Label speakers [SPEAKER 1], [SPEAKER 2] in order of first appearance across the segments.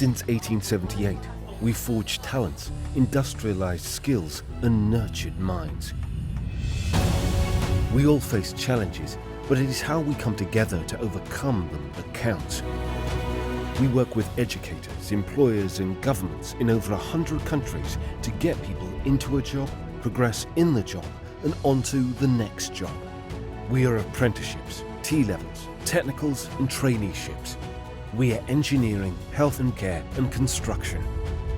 [SPEAKER 1] Since 1878, we've forged talents, industrialized skills, and nurtured minds. We all face challenges, but it is how we come together to overcome them that counts. We work with educators, employers, and governments in over 100 countries to get people into a job, progress in the job, and onto the next job. We are apprenticeships, T-levels, technicals, and traineeships. We are engineering, health and care, and construction.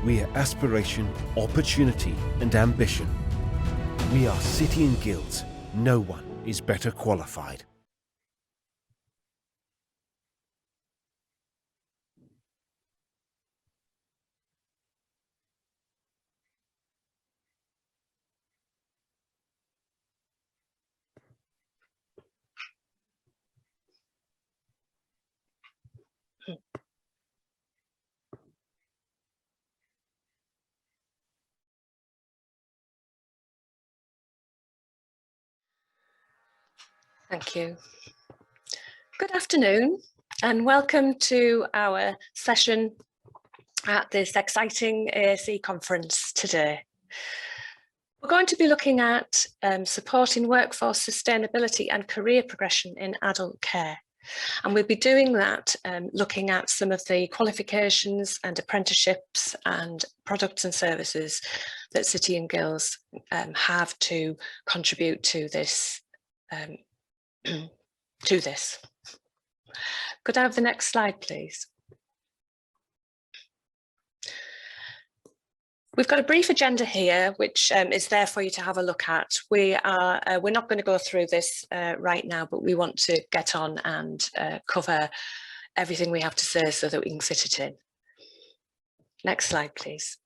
[SPEAKER 1] We are aspiration, opportunity, and ambition. We are City and Guilds. No one is better qualified.
[SPEAKER 2] Thank you. Good afternoon and welcome to our session at this exciting AAC conference today. We're going to be looking at supporting workforce sustainability and career progression in adult care. And we'll be doing that looking at some of the qualifications and apprenticeships and products and services that City and Guilds have to contribute to this. Could I have the next slide, please? We've got a brief agenda here, which is there for you to have a look at. We're not going to go through this right now, but we want to get on and cover everything we have to say so that we can fit it in. Next slide, please.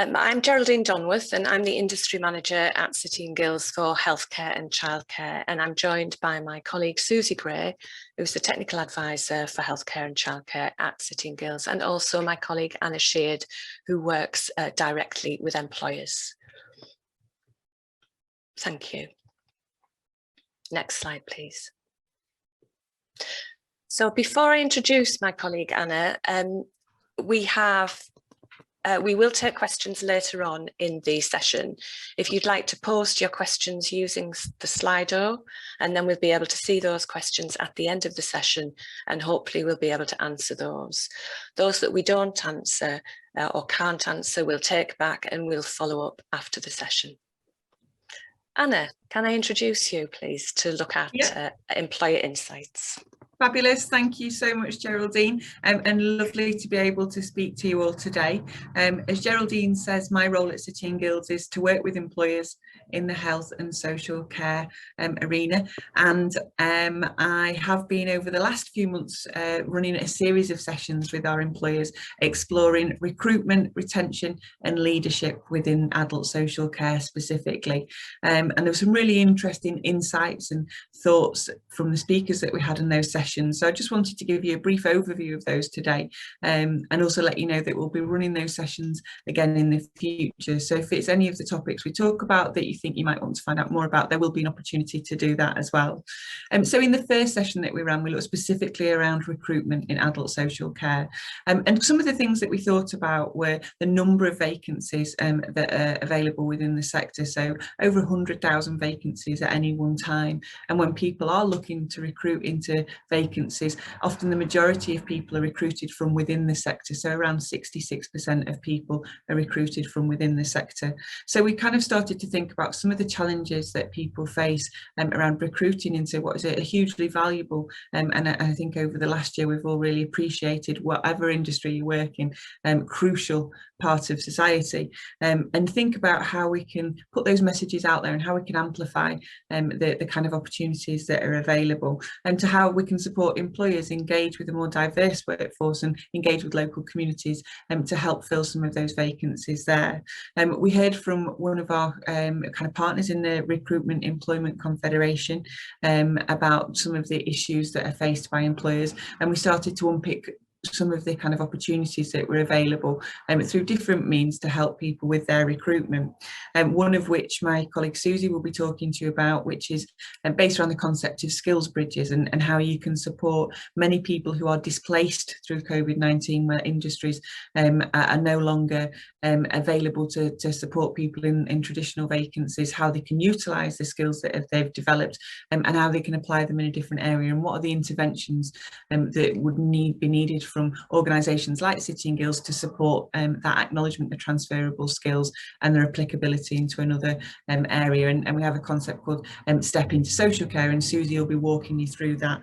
[SPEAKER 2] I'm Geraldine Donworth and I'm the Industry Manager at City and Guilds for Healthcare and Childcare, and I'm joined by my colleague Susie Gray, who's the Technical Advisor for Healthcare and Childcare at City and Guilds, and also my colleague Anna Sheard, who works directly with employers. Thank you. Next slide, please. So before I introduce my colleague Anna, we will take questions later on in the session. If you'd like to post your questions using the Slido, and then we'll be able to see those questions at the end of the session, and hopefully we'll be able to answer those. Those that we don't answer or can't answer, we'll take back and we'll follow up after the session. Anna, can I introduce you, please, to look at employer insights?
[SPEAKER 3] Fabulous, thank you so much, Geraldine, and lovely to be able to speak to you all today. As Geraldine says, my role at City and Guilds is to work with employers in the health and social care arena, and I have been over the last few months running a series of sessions with our employers exploring recruitment, retention and leadership within adult social care specifically, and there were some really interesting insights and thoughts from the speakers that we had in those sessions. So I just wanted to give you a brief overview of those today, and also let you know that we'll be running those sessions again in the future. So if it's any of the topics we talk about that you think you might want to find out more about, there will be an opportunity to do that as well. So in the first session that we ran, we looked specifically around recruitment in adult social care, and some of the things that we thought about were the number of vacancies that are available within the sector. So over 100,000 vacancies at any one time, and when people are looking to recruit into vacancies, often the majority of people are recruited from within the sector. So around 66% of people are recruited from within the sector. So we kind of started to think about some of the challenges that people face around recruiting into what is a hugely valuable, and I think over the last year we've all really appreciated, whatever industry you work in, crucial part of society, and think about how we can put those messages out there and how we can amplify the kind of opportunities that are available, and to how we can support employers engage with a more diverse workforce and engage with local communities to help fill some of those vacancies there. We heard from one of our kind of partners in the Recruitment Employment Confederation about some of the issues that are faced by employers, and we started to unpick some of the kind of opportunities that were available through different means to help people with their recruitment. One of which my colleague Susie will be talking to you about, which is based around the concept of skills bridges and how you can support many people who are displaced through COVID-19, where industries are no longer available to support people in traditional vacancies, how they can utilise the skills that they've developed and how they can apply them in a different area, and what are the interventions that would be needed from organisations like City and Guilds to support that acknowledgement of transferable skills and their applicability into another area. And we have a concept called Step into Social Care, and Susie will be walking you through that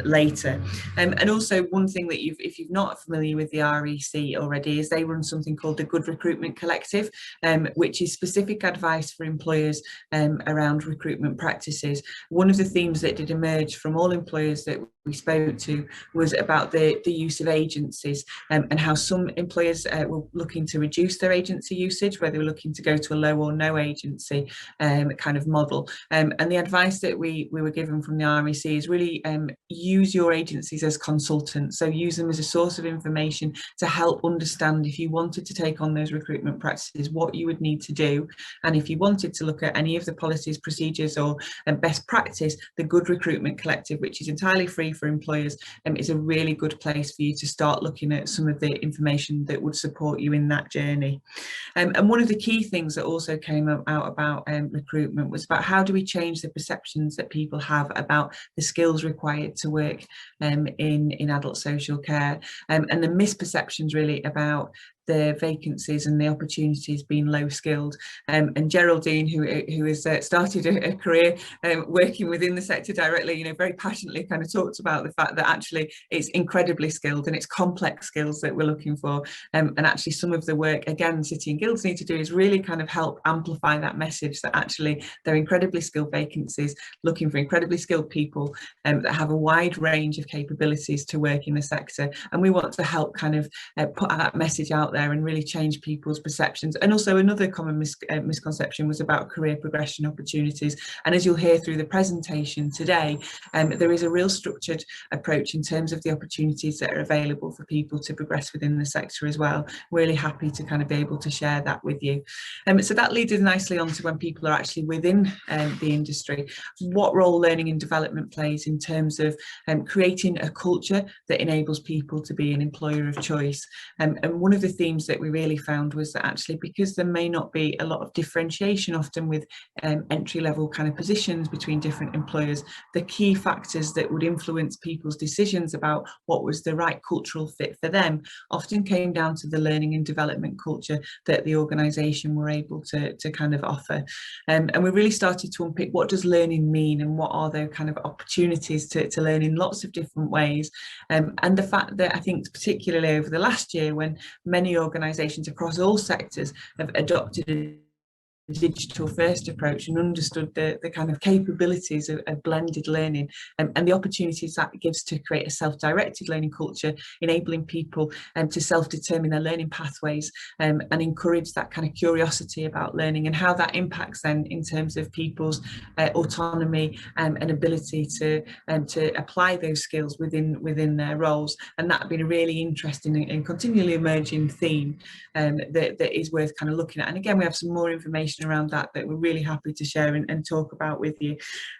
[SPEAKER 3] later. And also one thing that if you're not familiar with the REC already, is they run something called the Good Recruitment Collective, which is specific advice for employers around recruitment practices. One of the themes that did emerge from all employers that we spoke to was about the use of agencies and how some employers were looking to reduce their agency usage, where they were looking to go to a low or no agency kind of model. And the advice that we were given from the REC is really use your agencies as consultants. So use them as a source of information to help understand, if you wanted to take on those recruitment practices, what you would need to do. And if you wanted to look at any of the policies, procedures or best practice, the Good Recruitment Collective, which is entirely free for employers, is a really good place for you to start looking at some of the information that would support you in that journey. And one of the key things that also came out about recruitment was about how do we change the perceptions that people have about the skills required to work in adult social care, and the misperceptions really about the vacancies and the opportunities being low skilled. And Geraldine, who has started a career working within the sector directly, very passionately kind of talked about the fact that actually it's incredibly skilled and it's complex skills that we're looking for. And actually some of the work, again, City and Guilds need to do is really kind of help amplify that message that actually they're incredibly skilled vacancies, looking for incredibly skilled people that have a wide range of capabilities to work in the sector. And we want to help kind of put that message out there and really change people's perceptions. And also another common misconception was about career progression opportunities. And as you'll hear through the presentation today, there is a real structured approach in terms of the opportunities that are available for people to progress within the sector as well. Really happy to kind of be able to share that with you. So that leads us nicely on to when people are actually within the industry, what role learning and development plays in terms of creating a culture that enables people to be an employer of choice. And one of the themes that we really found was that actually, because there may not be a lot of differentiation often with entry-level kind of positions between different employers, the key factors that would influence people's decisions about what was the right cultural fit for them often came down to the learning and development culture that the organisation were able to kind of offer. And we really started to unpick, what does learning mean and what are the kind of opportunities to learn in lots of different ways. And the fact that I think particularly over the last year, when many organisations across all sectors have adopted a digital first approach and understood the kind of capabilities of blended learning and the opportunities that gives to create a self-directed learning culture, enabling people to self-determine their learning pathways and encourage that kind of curiosity about learning, and how that impacts then in terms of people's autonomy and ability to apply those skills within their roles. And that being a really interesting and continually emerging theme that is worth kind of looking at. And again, we have some more information around that we're really happy to share and talk about with you.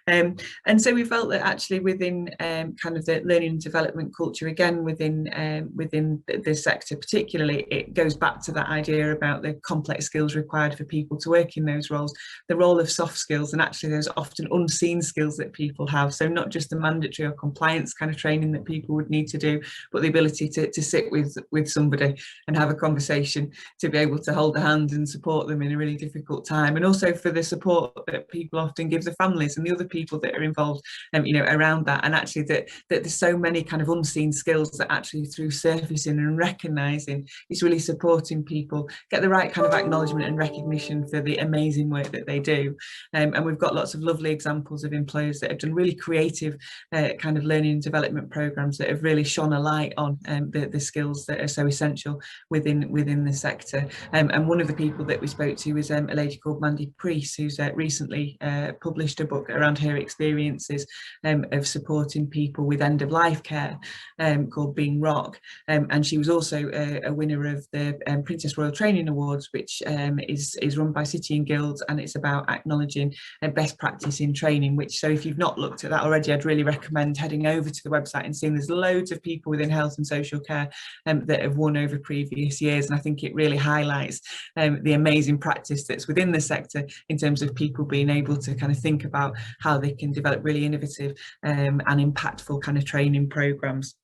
[SPEAKER 3] And so we felt that actually within kind of the learning and development culture, again within the sector particularly, it goes back to that idea about the complex skills required for people to work in those roles, the role of soft skills, and actually those often unseen skills that people have. So not just the mandatory or compliance kind of training that people would need to do, but the ability to sit with somebody and have a conversation, to be able to hold a hand and support them in a really difficult time, and also for the support that people often give the families and the other people that are involved around that. And actually that there's so many kind of unseen skills that actually through surfacing and recognizing is really supporting people get the right kind of acknowledgement and recognition for the amazing work that they do. And we've got lots of lovely examples of employers that have done really creative kind of learning and development programs that have really shone a light on the skills that are so essential within the sector. And one of the people that we spoke to was a lady called Mandy Priest, who's recently published a book around her experiences of supporting people with end-of-life care, called Being Rock. And she was also a winner of the Princess Royal Training Awards, which is run by City and Guilds, and it's about acknowledging best practice in training, which, so if you've not looked at that already, I'd really recommend heading over to the website and seeing there's loads of people within health and social care that have won over previous years. And I think it really highlights the amazing practice that's within the sector in terms of people being able to kind of think about how they can develop really innovative and impactful kind of training programs.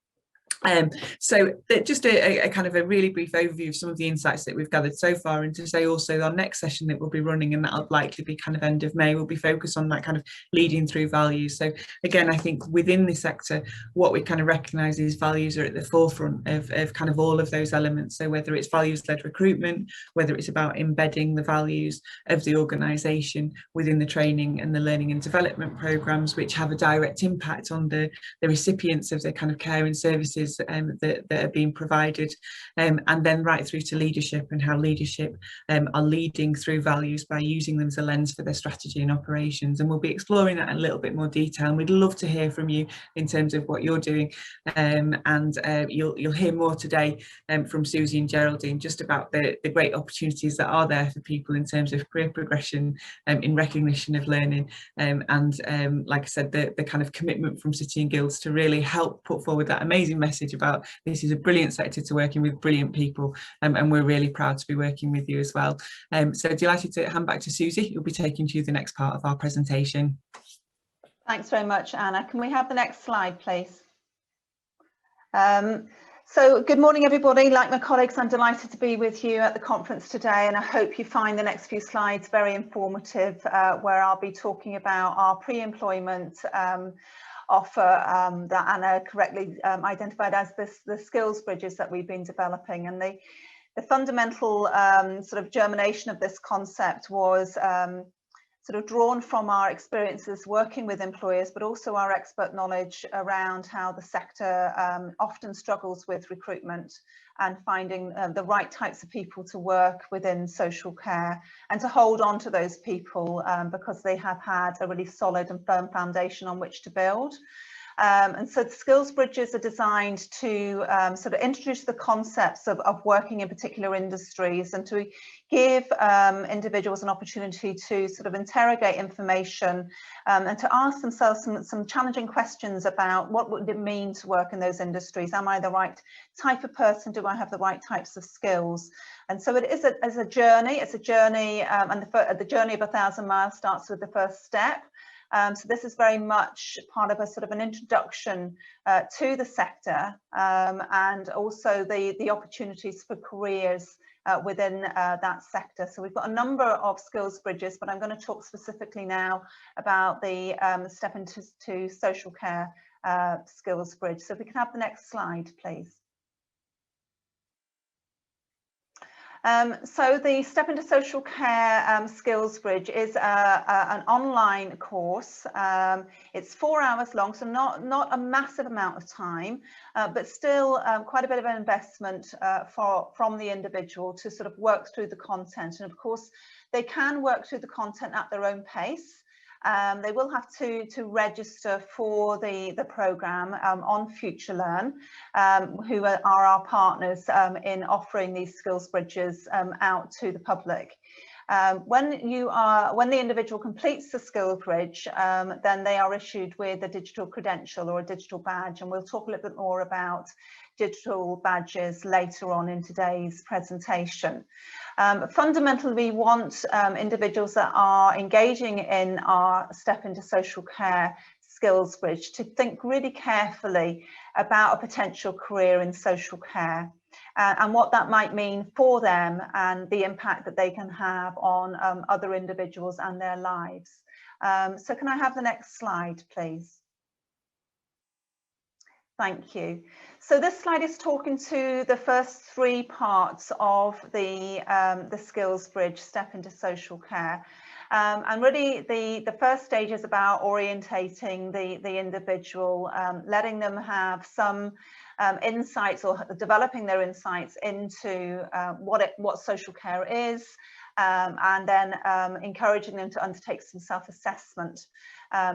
[SPEAKER 3] So just a kind of a really brief overview of some of the insights that we've gathered so far, and to say also our next session that we'll be running, and that'll likely be kind of end of May, will be focused on that kind of leading through values. So again, I think within the sector, what we kind of recognise is values are at the forefront of kind of all of those elements. So whether it's values-led recruitment, whether it's about embedding the values of the organisation within the training and the learning and development programmes, which have a direct impact on the recipients of the kind of care and services that are being provided, and then right through to leadership, and how leadership are leading through values by using them as a lens for their strategy and operations. And we'll be exploring that in a little bit more detail, and we'd love to hear from you in terms of what you're doing, and you'll hear more today from Susie and Geraldine just about the great opportunities that are there for people in terms of career progression, in recognition of learning, and like I said, the kind of commitment from City and Guilds to really help put forward that amazing message about this is a brilliant sector to working with brilliant people, and we're really proud to be working with you as well. So delighted to hand back to Susie, who'll be taking you the next part of our presentation.
[SPEAKER 4] Thanks very much, Anna. Can we have the next slide, please? So good morning, everybody. Like my colleagues, I'm delighted to be with you at the conference today, and I hope you find the next few slides very informative, where I'll be talking about our pre-employment offer that Anna correctly identified as the skills bridges that we've been developing. And the fundamental sort of germination of this concept was sort of drawn from our experiences working with employers, but also our expert knowledge around how the sector often struggles with recruitment and finding the right types of people to work within social care, and to hold on to those people because they have had a really solid and firm foundation on which to build. And so the skills bridges are designed to sort of introduce the concepts of working in particular industries, and to give individuals an opportunity to sort of interrogate information and to ask themselves some challenging questions about what would it mean to work in those industries. Am I the right type of person? Do I have the right types of skills? And so it is a journey. It's a journey, and the journey of 1,000 miles starts with the first step. So this is very much part of a sort of an introduction to the sector, and also the opportunities for careers within that sector. So we've got a number of skills bridges, but I'm going to talk specifically now about the Step into Social Care skills bridge. So if we can have the next slide, please. So the Step into Social Care skills bridge is an online course. It's 4 hours long, so not a massive amount of time, but still quite a bit of an investment from the individual to sort of work through the content. And of course, they can work through the content at their own pace. They will have to register for the programme on FutureLearn, who are our partners in offering these skills bridges out to the public. When the individual completes the skill bridge, then they are issued with a digital credential or a digital badge, and we'll talk a little bit more about digital badges later on in today's presentation. Fundamentally, we want individuals that are engaging in our Step into Social Care skills bridge to think really carefully about a potential career in social care, and what that might mean for them, and the impact that they can have on other individuals and their lives. So can I have the next slide, please? Thank you. So this slide is talking to the first 3 parts of the skills bridge, Step into Social Care. And really the first stage is about orientating the individual, letting them have some insights, or developing their insights into what social care is, and then encouraging them to undertake some self-assessment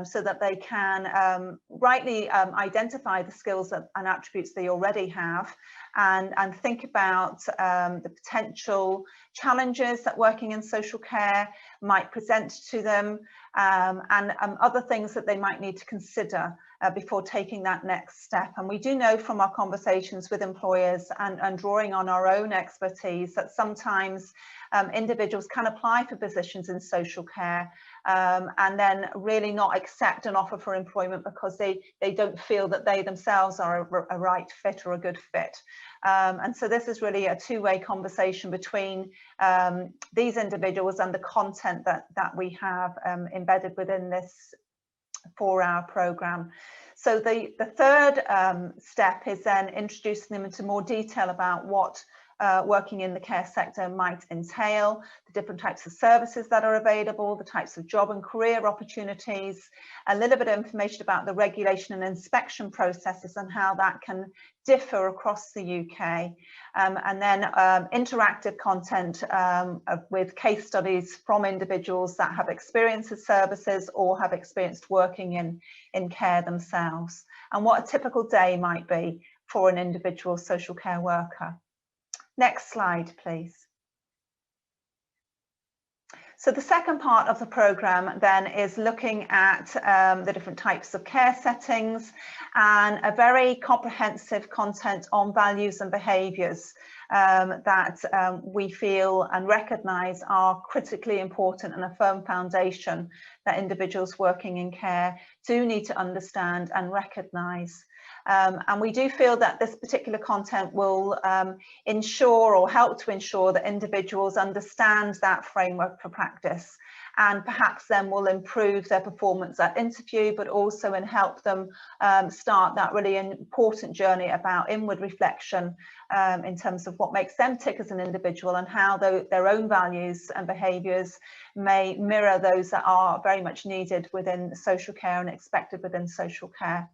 [SPEAKER 4] so that they can rightly identify the skills and attributes they already have, and think about the potential challenges that working in social care might present to them, and other things that they might need to consider before taking that next step. And we do know from our conversations with employers and drawing on our own expertise that sometimes individuals can apply for positions in social care and then really not accept an offer for employment because they don't feel that they themselves are a right fit or a good fit. And so this is really a two-way conversation between these individuals and the content that we have embedded within this 4-hour program. So the third step is then introducing them into more detail about what working in the care sector might entail, the different types of services that are available, the types of job and career opportunities, a little bit of information about the regulation and inspection processes and how that can differ across the UK, and then interactive content with case studies from individuals that have experienced the services or have experienced working in care themselves, and what a typical day might be for an individual social care worker. Next slide, please. So the second part of the programme then is looking at the different types of care settings and a very comprehensive content on values and behaviours that we feel and recognise are critically important and a firm foundation that individuals working in care do need to understand and recognise. And we do feel that this particular content will ensure or help to ensure that individuals understand that framework for practice, and perhaps then will improve their performance at interview, but also in help them start that really important journey about inward reflection in terms of what makes them tick as an individual and how their own values and behaviours may mirror those that are very much needed within social care and expected within social care.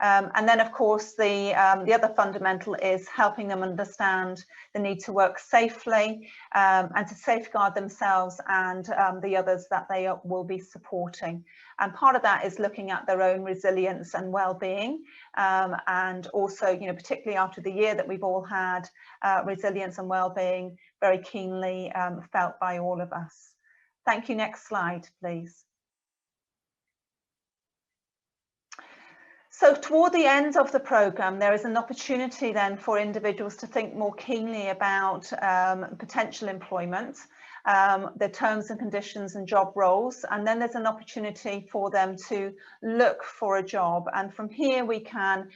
[SPEAKER 4] And then, of course, the other fundamental is helping them understand the need to work safely and to safeguard themselves and the others that they will be supporting. And part of that is looking at their own resilience and well-being, and also, you know, particularly after the year that we've all had, resilience and well-being very keenly felt by all of us. Thank you. Next slide, please. So toward the end of the programme, there is an opportunity then for individuals to think more keenly about potential employment, the terms and conditions and job roles, and then there's an opportunity for them to look for a job. And from here we can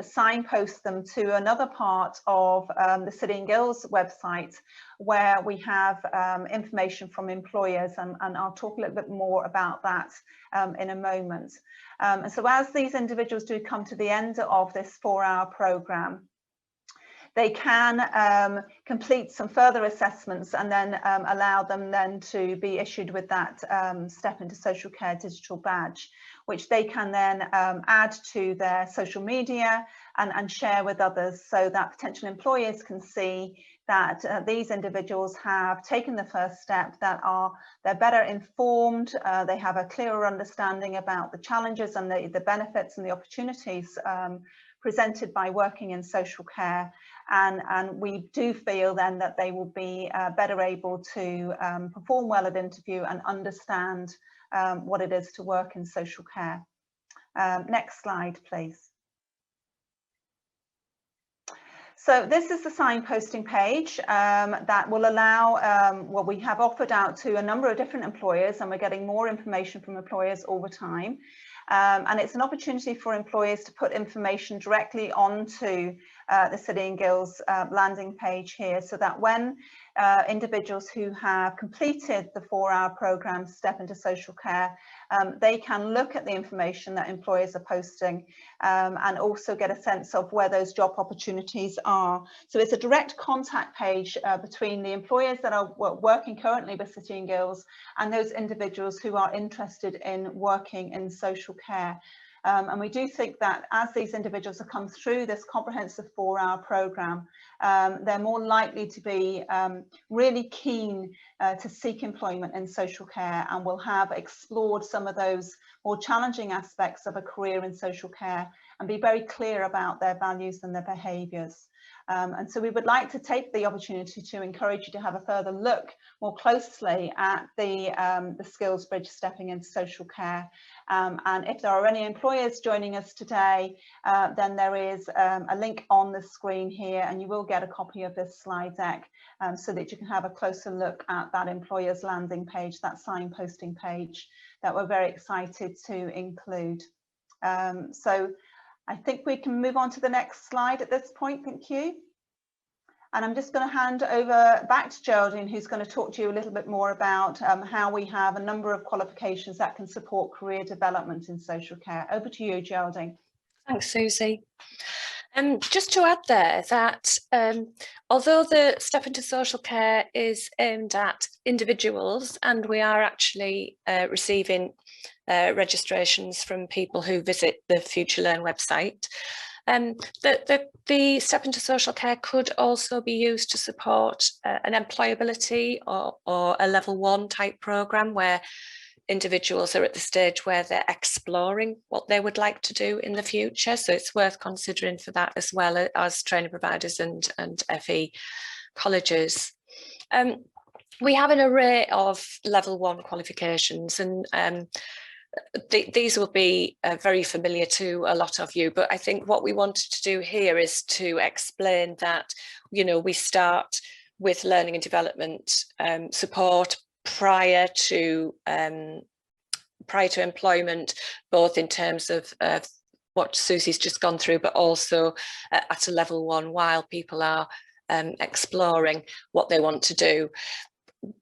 [SPEAKER 4] signpost them to another part of the City and Guilds website, where we have information from employers, and I'll talk a little bit more about that in a moment. And so as these individuals do come to the end of this 4-hour programme, they can complete some further assessments and then allow them then to be issued with that Step into Social Care digital badge, which they can then add to their social media and share with others, so that potential employers can see that these individuals have taken the first step, that they're better informed, they have a clearer understanding about the challenges and the benefits and the opportunities presented by working in social care, and we do feel then that they will be better able to perform well at interview and understand what it is to work in social care. Next slide, please. So this is the signposting page that will allow, well, we have offered out to a number of different employers, and we're getting more information from employers all the time. And it's an opportunity for employers to put information directly onto the City and Guilds landing page here, so that when individuals who have completed the 4-hour programme Step into Social Care, they can look at the information that employers are posting and also get a sense of where those job opportunities are. So it's a direct contact page between the employers that are working currently with City and Guilds and those individuals who are interested in working in social care. And we do think that as these individuals have come through this comprehensive 4-hour programme, they're more likely to be really keen to seek employment in social care, and will have explored some of those more challenging aspects of a career in social care and be very clear about their values and their behaviours. And so we would like to take the opportunity to encourage you to have a further look more closely at the skills bridge stepping into social care. And if there are any employers joining us today, then there is a link on the screen here, and you will get a copy of this slide deck so that you can have a closer look at that employer's landing page, that signposting page that we're very excited to include. So I think we can move on to the next slide at this point. Thank you. And I'm just going to hand over back to Geraldine, who's going to talk to you a little bit more about how we have a number of qualifications that can support career development in social care. Over to you, Geraldine.
[SPEAKER 2] Thanks, Susie. Just to add there that although the Step into Social Care is aimed at individuals, and we are actually receiving registrations from people who visit the Future Learn website, the Step into Social Care could also be used to support an employability or a level 1 type programme where individuals are at the stage where they're exploring what they would like to do in the future. So it's worth considering for that, as well as training providers and FE colleges. We have an array of level 1 qualifications, and these will be very familiar to a lot of you, but I think what we wanted to do here is to explain that, you know, we start with learning and development support prior to employment, both in terms of what Susie's just gone through, but also at a level 1 while people are exploring what they want to do.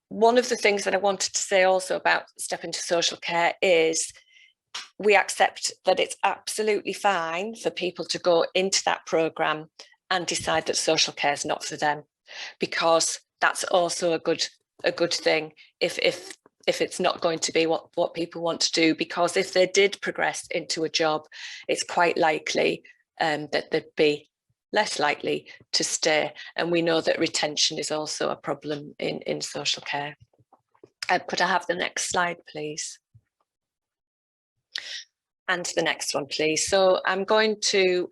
[SPEAKER 2] One of the things that I wanted to say also about Step into Social Care is we accept that it's absolutely fine for people to go into that programme and decide that social care is not for them, because that's also a good thing if it's not going to be what people want to do, because if they did progress into a job, it's quite likely that they'd be less likely to stay. And we know that retention is also a problem in social care. Could I have the next slide, please? And the next one, please. So I'm going to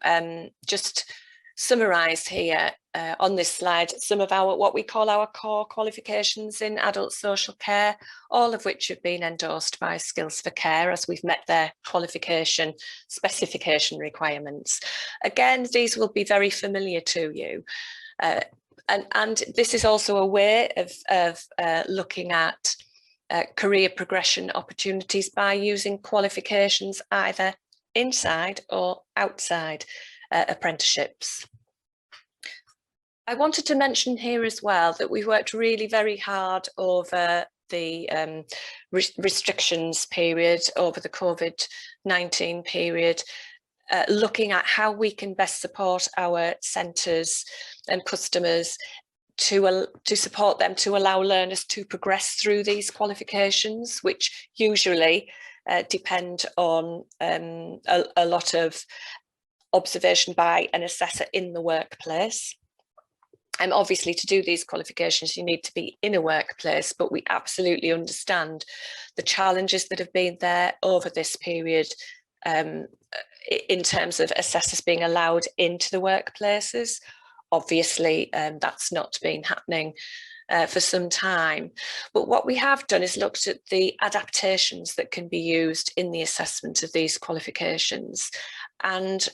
[SPEAKER 2] just summarise here on this slide some of our what we call our core qualifications in adult social care, all of which have been endorsed by Skills for Care as we've met their qualification specification requirements. Again, these will be very familiar to you. And this is also a way of looking at career progression opportunities by using qualifications either inside or outside apprenticeships. I wanted to mention here as well that we've worked really very hard over the restrictions period, over the COVID-19 period, looking at how we can best support our centres and customers to support them to allow learners to progress through these qualifications, which usually depend on a lot of observation by an assessor in the workplace. And obviously to do these qualifications, you need to be in a workplace, but we absolutely understand the challenges that have been there over this period in terms of assessors being allowed into the workplaces. Obviously, that's not been happening for some time. But what we have done is looked at the adaptations that can be used in the assessment of these qualifications. And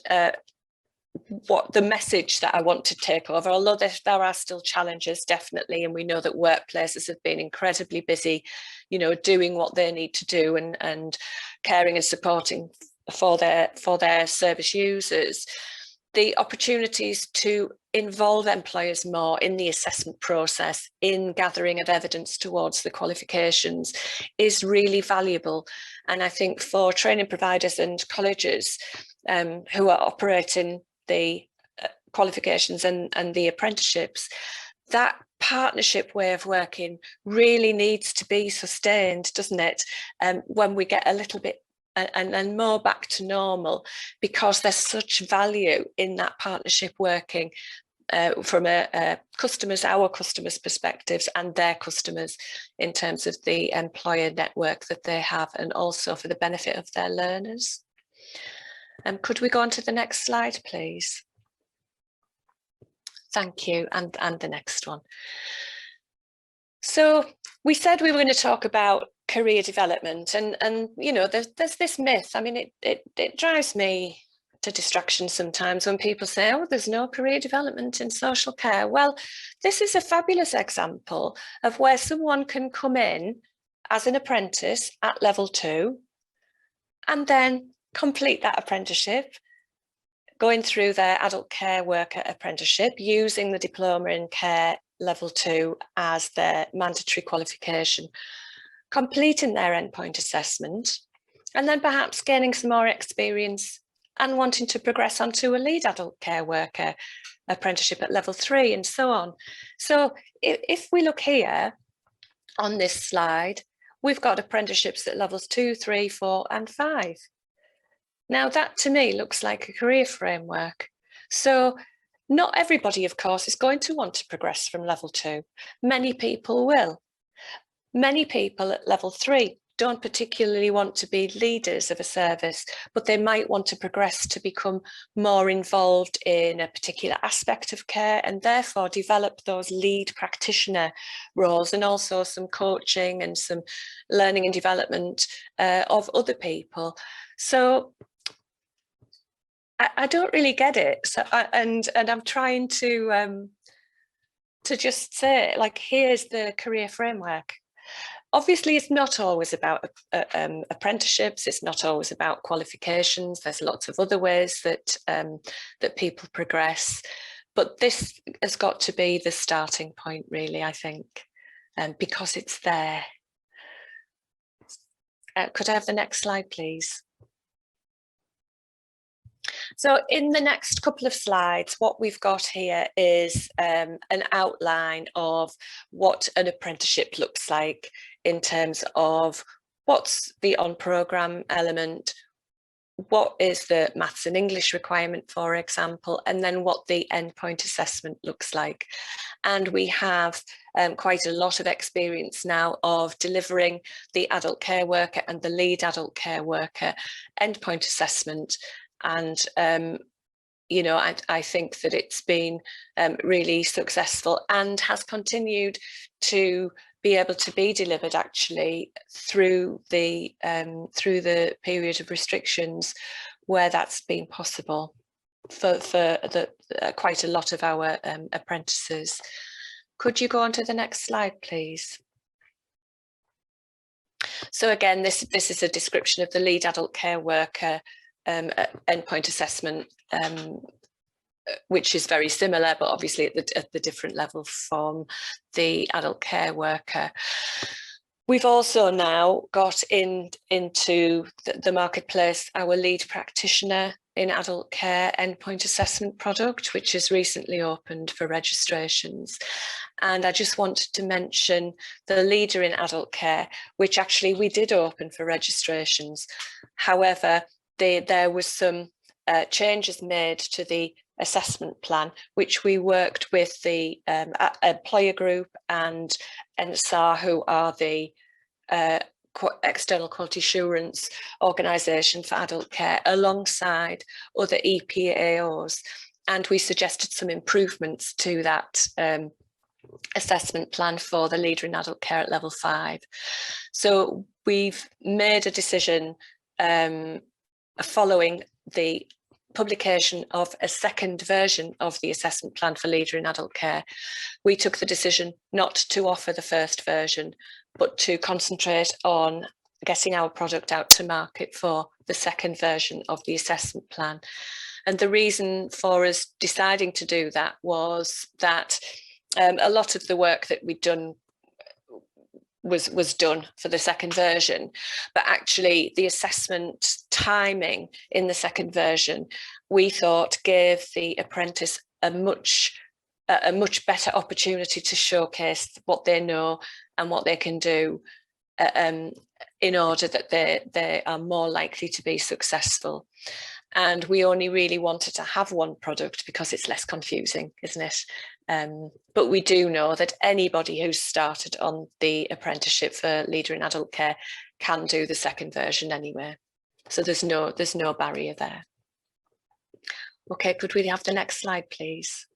[SPEAKER 2] what the message that I want to take over, although there are still challenges, definitely, and we know that workplaces have been incredibly busy, you know, doing what they need to do and caring and supporting for their service users. The opportunities to involve employers more in the assessment process, in gathering of evidence towards the qualifications, is really valuable. And I think for training providers and colleges who are operating the qualifications and the apprenticeships, that partnership way of working really needs to be sustained, doesn't it? When we get a little bit and more back to normal, because there's such value in that partnership working from our customers' perspectives and their customers in terms of the employer network that they have, and also for the benefit of their learners. Could we go on to the next slide, please? Thank you, and the next one. So we said we were going to talk about career development, and you know, there's this myth. I mean, it drives me to distraction sometimes when people say, oh, there's no career development in social care. Well, this is a fabulous example of where someone can come in as an apprentice at level 2 and then complete that apprenticeship, going through their adult care worker apprenticeship, using the diploma in care level 2 as their mandatory qualification, completing their endpoint assessment, and then perhaps gaining some more experience and wanting to progress onto a lead adult care worker apprenticeship at level 3, and so on. So if we look here on this slide, we've got apprenticeships at levels 2, 3, 4, and 5. Now that to me looks like a career framework. So not everybody, of course, is going to want to progress from level 2. Many people will. Many people at level 3 don't particularly want to be leaders of a service, but they might want to progress to become more involved in a particular aspect of care, and therefore develop those lead practitioner roles, and also some coaching and some learning and development of other people. So I don't really get it. So and I'm trying to just say, like, here's the career framework. Obviously, it's not always about apprenticeships. It's not always about qualifications. There's lots of other ways that that people progress, but this has got to be the starting point, really, I think, because it's there. Could I have the next slide, please? So in the next couple of slides, what we've got here is an outline of what an apprenticeship looks like in terms of what's the on-programme element, what is the maths and English requirement, for example, and then what the endpoint assessment looks like. And we have quite a lot of experience now of delivering the adult care worker and the lead adult care worker endpoint assessment. And you know, I think that it's been really successful and has continued to be able to be delivered actually through the period of restrictions where that's been possible for quite a lot of our apprentices. Could you go on to the next slide, please? So again, this is a description of the lead adult care worker endpoint assessment, which is very similar, but obviously at the different level from the adult care worker. We've also now got into the marketplace our lead practitioner in adult care endpoint assessment product, which has recently opened for registrations. And I just wanted to mention the leader in adult care, which actually we did open for registrations. However, there was some changes made to the assessment plan, which we worked with the employer group and NSAR, who are the external quality assurance organisation for adult care, alongside other EPAOs, and we suggested some improvements to that assessment plan for the leader in adult care at level 5. So we've made a decision following the publication of a second version of the assessment plan for leader in adult care. We took the decision not to offer the first version, but to concentrate on getting our product out to market for the second version of the assessment plan. And the reason for us deciding to do that was that a lot of the work that we'd done was done for the second version, but actually the assessment timing in the second version, we thought, gave the apprentice a much better opportunity to showcase what they know and what they can do in order that they are more likely to be successful. And we only really wanted to have one product because it's less confusing, isn't it? But we do know that anybody who's started on the apprenticeship for Leader in Adult Care can do the second version anyway. So there's no barrier there. Okay, could we have the next slide, please?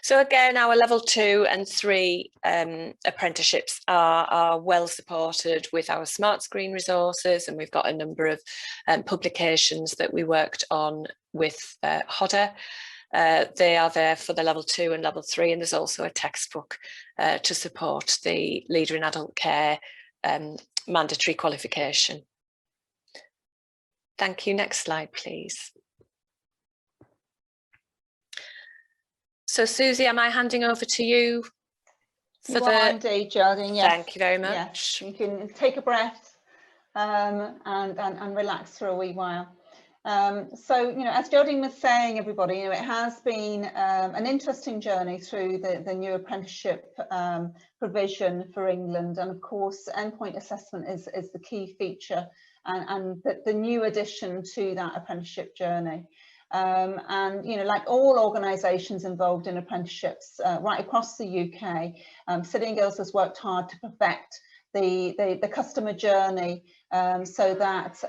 [SPEAKER 2] So again, our level 2 and 3 apprenticeships are well supported with our smart screen resources, and we've got a number of publications that we worked on with HODA. They are there for the level 2 and level 3, and there's also a textbook to support the Leader in Adult Care mandatory qualification. Thank you. Next slide, please. So Susie, am I handing over to you?
[SPEAKER 4] You are indeed, Geraldine, yes.
[SPEAKER 2] Thank you very much.
[SPEAKER 4] Yes. You can take a breath and relax for a wee while. So, you know, as Geraldine was saying, everybody, you know, it has been an interesting journey through the new apprenticeship provision for England. And of course, endpoint assessment is the key feature and the new addition to that apprenticeship journey. And, you know, like all organisations involved in apprenticeships right across the UK, City and Guilds has worked hard to perfect the customer journey so that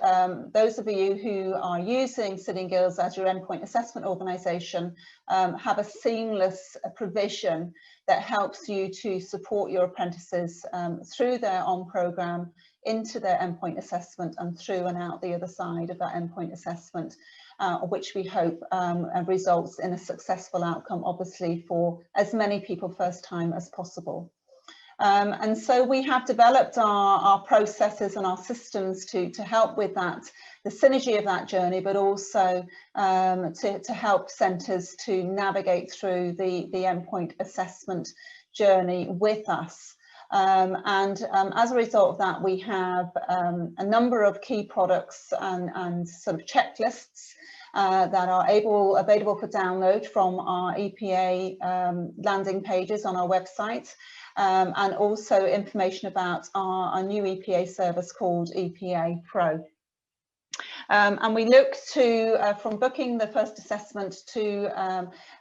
[SPEAKER 4] those of you who are using City and Guilds as your endpoint assessment organisation have a seamless provision that helps you to support your apprentices through their on programme, into their endpoint assessment and through and out the other side of that endpoint assessment, which we hope results in a successful outcome, obviously, for as many people first time as possible. And so we have developed our processes and our systems to help with that, the synergy of that journey, but also to help centres to navigate through the endpoint assessment journey with us. As a result of that, we have a number of key products and sort of checklists that are available for download from our EPA landing pages on our website, and also information about our new EPA service called EPA Pro. And we look to, from booking the first assessment to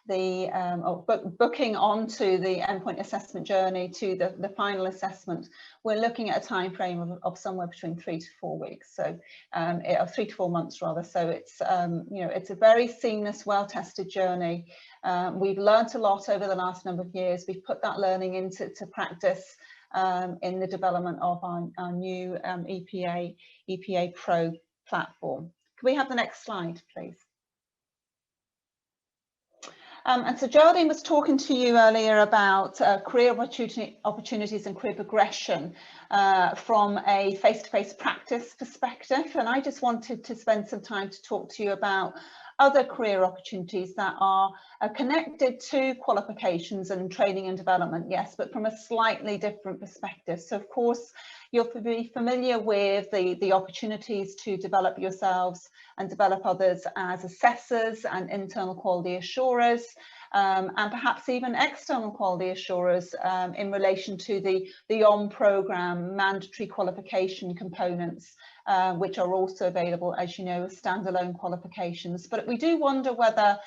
[SPEAKER 4] booking onto the endpoint assessment journey to the final assessment, we're looking at a time frame of somewhere between 3 to 4 weeks, so 3 to 4 months rather. So it's you know, it's a very seamless, well-tested journey. We've learnt a lot over the last number of years. We've put that learning into practice in the development of our new EPA Pro platform. Can we have the next slide, please? And so Geraldine was talking to you earlier about career opportunities and career progression from a face-to-face practice perspective. And I just wanted to spend some time to talk to you about other career opportunities that are connected to qualifications and training and development, yes, but from a slightly different perspective. So of course, you'll be familiar with the opportunities to develop yourselves and develop others as assessors and internal quality assurers, and perhaps even external quality assurers in relation to the on-programme mandatory qualification components, which are also available, as you know, as standalone qualifications. But we do wonder whether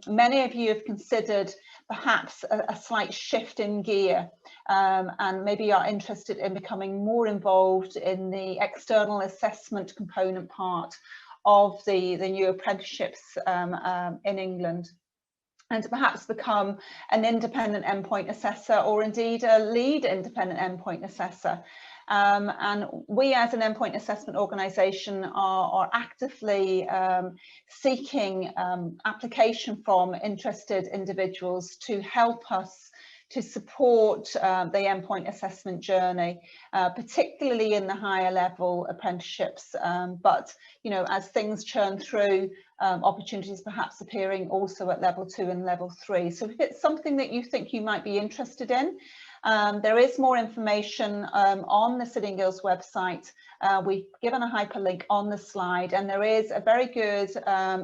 [SPEAKER 4] many of you have considered perhaps a slight shift in gear, and maybe are interested in becoming more involved in the external assessment component part of the new apprenticeships in England, and to perhaps become an independent endpoint assessor, or indeed a lead independent endpoint assessor. And we as an endpoint assessment organisation are actively seeking application from interested individuals to help us to support the endpoint assessment journey, particularly in the higher level apprenticeships. But, you know, as things churn through, opportunities perhaps appearing also at level 2 and level 3. So if it's something that you think you might be interested in, there is more information on the City and Guilds website. We've given a hyperlink on the slide, and there is a very good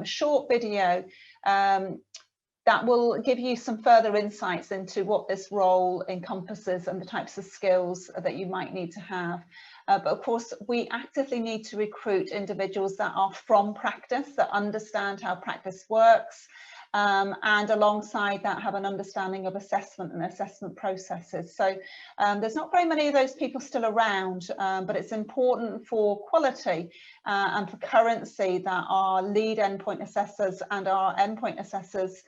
[SPEAKER 4] short video that will give you some further insights into what this role encompasses and the types of skills that you might need to have. But of course, we actively need to recruit individuals that are from practice, that understand how practice works, and alongside that have an understanding of assessment and assessment processes. So there's not very many of those people still around, but it's important for quality and for currency that our lead endpoint assessors and our endpoint assessors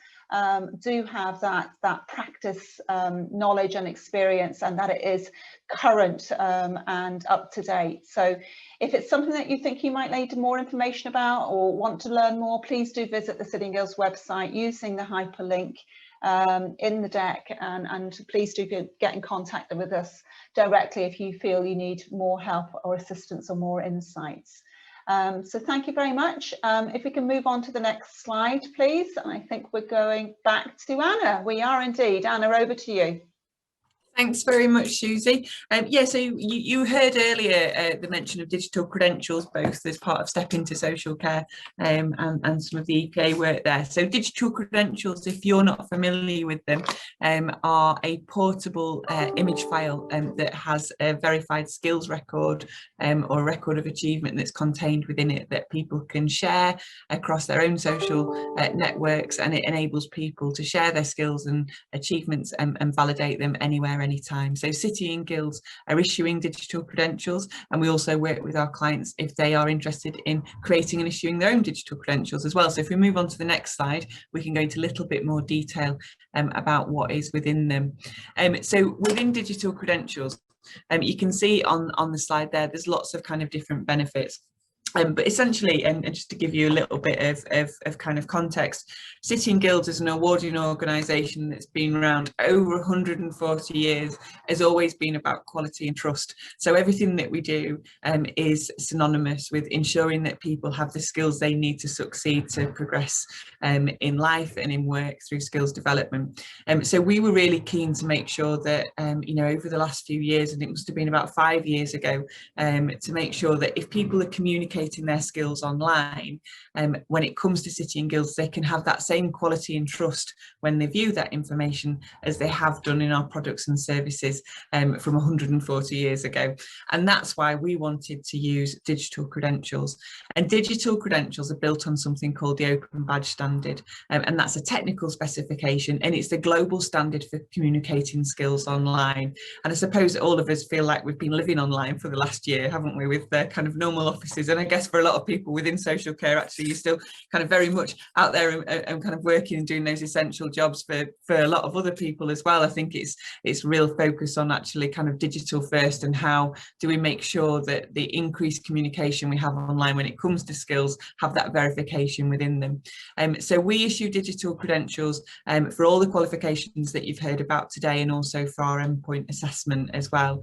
[SPEAKER 4] do have that practice knowledge and experience, and that it is current and up to date. So if it's something that you think you might need more information about or want to learn more, please do visit the City and Guilds website using the hyperlink in the deck, and please do get in contact with us directly if you feel you need more help or assistance or more insights. So thank you very much. If we can move on to the next slide, please. And I think we're going back to Anna. We are indeed. Anna, over to you.
[SPEAKER 3] Thanks very much, Susie. Yeah, so you heard earlier the mention of digital credentials, both as part of Step Into Social Care and some of the EPA work there. So digital credentials, if you're not familiar with them, are a portable image file that has a verified skills record or a record of achievement that's contained within it that people can share across their own social networks, and it enables people to share their skills and achievements and validate them anywhere, anytime. So City and Guilds are issuing digital credentials, and we also work with our clients if they are interested in creating and issuing their own digital credentials as well. So if we move on to the next slide, we can go into a little bit more detail about what is within them. So within digital credentials, you can see on the slide there's lots of kind of different benefits. But essentially, and just to give you a little bit of kind of context, City and Guilds is an awarding organisation that's been around over 140 years, has always been about quality and trust. So everything that we do is synonymous with ensuring that people have the skills they need to succeed, to progress in life and in work through skills development. So we were really keen to make sure that, you know, over the last few years, and it must have been about 5 years ago, to make sure that if people are communicating their skills online, when it comes to City and Guilds, they can have that same quality and trust when they view that information as they have done in our products and services from 140 years ago. And that's why we wanted to use digital credentials. And digital credentials are built on something called the Open Badge Standard, and that's a technical specification, and it's the global standard for communicating skills online. And I suppose all of us feel like we've been living online for the last year, haven't we, with the kind of normal offices. And I guess for a lot of people within social care, actually, you're still kind of very much out there and kind of working and doing those essential jobs for a lot of other people as well. I think it's real focus on actually kind of digital first, and how do we make sure that the increased communication we have online when it comes to skills have that verification within them. So we issue digital credentials for all the qualifications that you've heard about today, and also for our endpoint assessment as well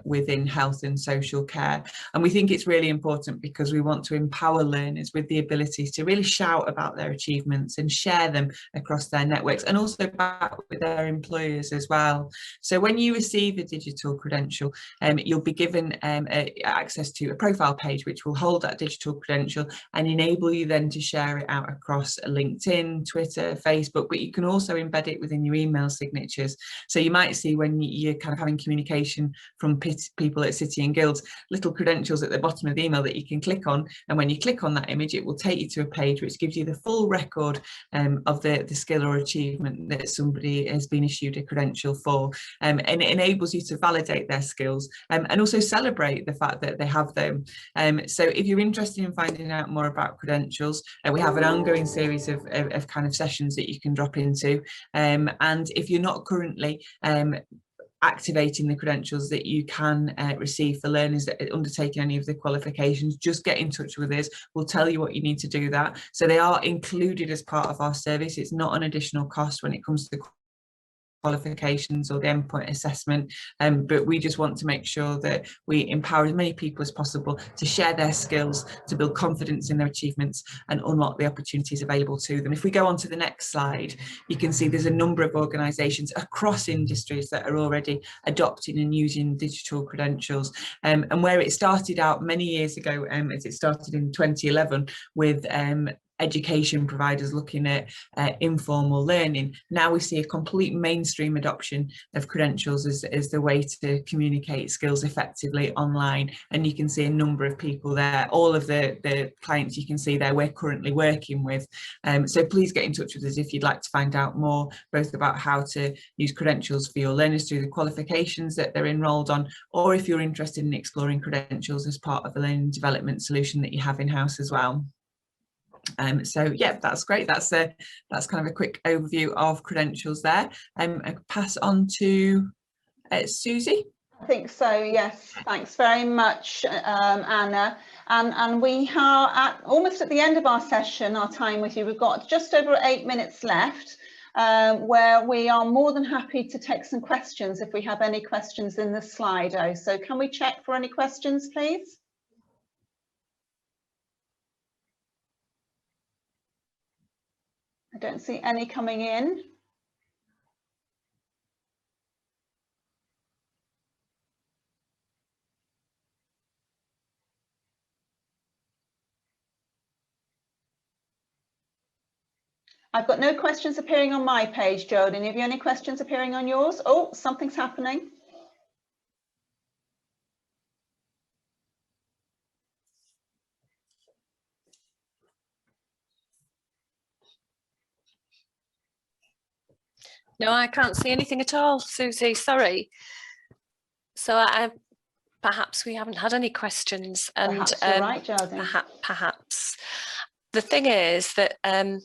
[SPEAKER 3] within health and social care. And we think it's really important because we want to empower learners with the ability to really shout about their achievements and share them across their networks, and also back with their employers as well. So when you receive a digital credential, you'll be given access to a profile page which will hold that digital credential and enable you then to share it out across LinkedIn, Twitter, Facebook, but you can also embed it within your email signatures. So you might see when you're kind of having communication from people at City and Guilds, little credentials at the bottom of the email that you can click on, and when you click on that image, it will take you to a page which gives you the full record of the skill or achievement that somebody has been issued a credential for, and it enables you to validate their skills and also celebrate the fact that they have them. So if you're interested in finding out more about credentials, we have an ongoing series of kind of sessions that you can drop into, and if you're not currently activating the credentials that you can receive for learners that are undertaking any of the qualifications, just get in touch with us. We'll tell you what you need to do that. So they are included as part of our service. It's not an additional cost when it comes to qualifications or the endpoint assessment, but we just want to make sure that we empower as many people as possible to share their skills, to build confidence in their achievements and unlock the opportunities available to them. If we go on to the next slide, you can see there's a number of organisations across industries that are already adopting and using digital credentials, and where it started out many years ago, as it started in 2011 with education providers looking at informal learning. Now we see a complete mainstream adoption of credentials as the way to communicate skills effectively online, and you can see a number of people there, all of the clients you can see there we're currently working with. So please get in touch with us if you'd like to find out more, both about how to use credentials for your learners through the qualifications that they're enrolled on, or if you're interested in exploring credentials as part of the learning development solution that you have in-house as well. So yeah, that's great. That's kind of a quick overview of credentials there. I pass on to Susie.
[SPEAKER 4] I think so, yes. Thanks very much, Anna. And we are almost at the end of our session, our time with you. We've got just over 8 minutes left, where we are more than happy to take some questions if we have any questions in the Slido. So can we check for any questions, please? I don't see any coming in. I've got no questions appearing on my page, Geraldine. Have you any questions appearing on yours? Oh, something's happening.
[SPEAKER 2] No, I can't see anything at all, Susie, sorry. So perhaps we haven't had any questions. And
[SPEAKER 4] perhaps you're right, Geraldine.
[SPEAKER 2] Perhaps. The thing is that I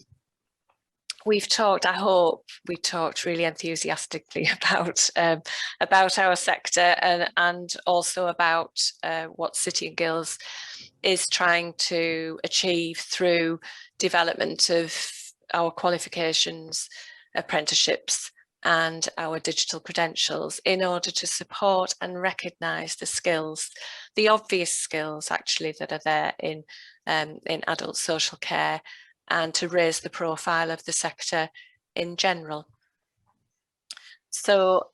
[SPEAKER 2] hope we talked really enthusiastically about our sector and also about what City and Guilds is trying to achieve through development of our qualifications, apprenticeships and our digital credentials in order to support and recognise the skills, the obvious skills actually that are there in adult social care, and to raise the profile of the sector in general. So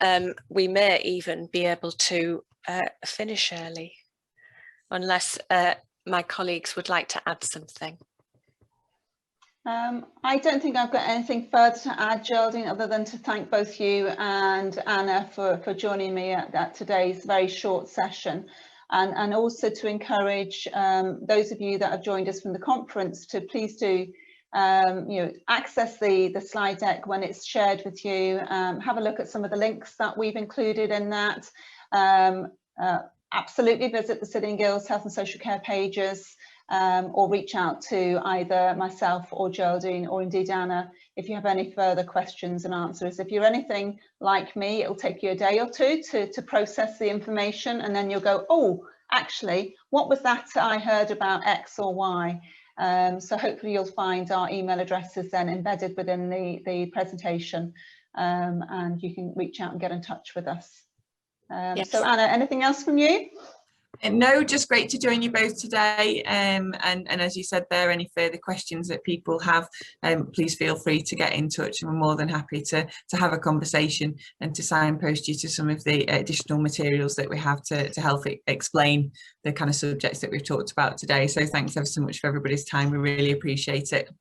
[SPEAKER 2] we may even be able to finish early, unless my colleagues would like to add something.
[SPEAKER 4] I don't think I've got anything further to add, Geraldine, other than to thank both you and Anna for joining me at today's very short session, and also to encourage those of you that have joined us from the conference to please do access the slide deck when it's shared with you. Have a look at some of the links that we've included in that. Absolutely visit the City and Guilds Health and Social Care pages, or reach out to either myself or Geraldine or indeed Anna if you have any further questions and answers. If you're anything like me, it'll take you a day or two to process the information, and then you'll go, oh, actually, what was that I heard about X or Y? So hopefully you'll find our email addresses then embedded within the presentation, and you can reach out and get in touch with us.
[SPEAKER 2] Yes.
[SPEAKER 4] So Anna, anything else from you?
[SPEAKER 3] No, just great to join you both today, and as you said there, any further questions that people have, please feel free to get in touch, and we're more than happy to have a conversation and to signpost you to some of the additional materials that we have to help explain the kind of subjects that we've talked about today. So thanks ever so much for everybody's time, we really appreciate it.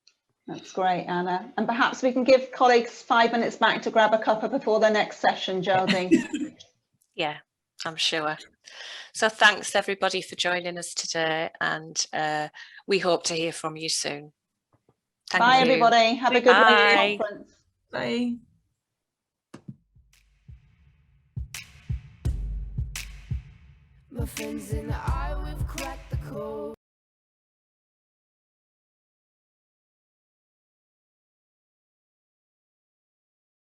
[SPEAKER 4] That's great, Anna, and perhaps we can give colleagues 5 minutes back to grab a cuppa before their next session, Geraldine.
[SPEAKER 2] Yeah, I'm sure. So thanks everybody for joining us today, and we hope to hear from you soon. Thank you.
[SPEAKER 4] Bye everybody, have a good conference.
[SPEAKER 3] Bye.
[SPEAKER 5] My friends and I, we've cracked the code.